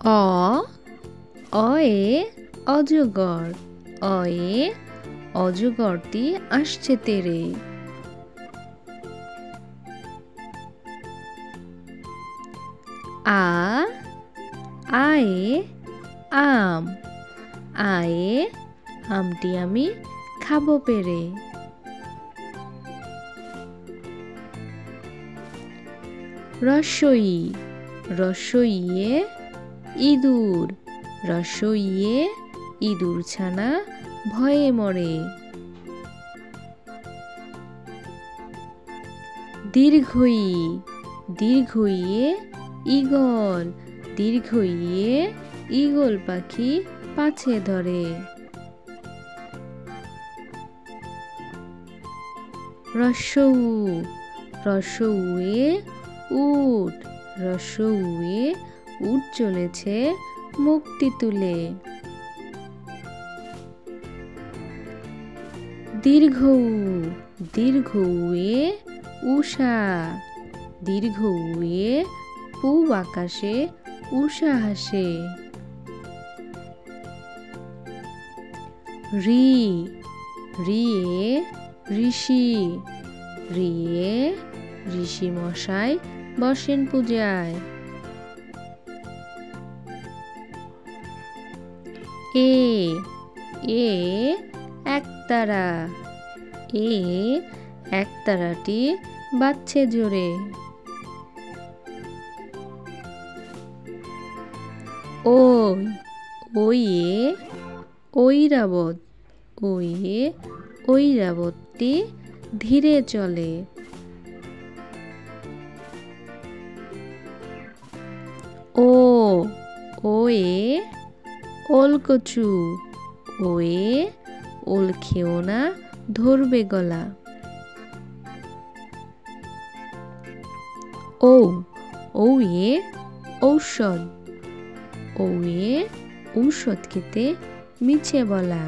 অ অয়ে অজগর, অয়ে অজগরটি আসছে তেড়ে। আ আয়ে আম, আয়ে আমটি আমি খাবো পেড়ে। রস্বই রস্বইয়ে ইঁদুর, রস্বইয়ে ইঁদুর ছানা ভয়ে মরে। দীর্ঘই দীর্ঘইয়ে ঈগল, দীর্ঘইয়ে ঈগল পাখি পাছে ধরে। রস্যউ রস্যউয়ে উট, রস্যউয়ে উট চলেছে মুখটি তুলে। দীর্ঘউ দীর্ঘউয়ে উষা, দীর্ঘউয়ে পূব আকাশে উষা হাসে। রি রিয়ে ঋষি, রিয়ে ঋষি মশাই বসেন পূজায়। এ এ একতারা, এ একতারাটি বাজছে জোরে। ওই ওইয়ে ঐরাবত, ওইয়ে ঐরাবতটি ধীরে চলে। ও ওয়ে ওলকচু, ওয়ে ওল খেও না ধরবে গলা। ও ওয়ে ঔষধ, ওয়ে ঔষধ খেতে মিছে বলা।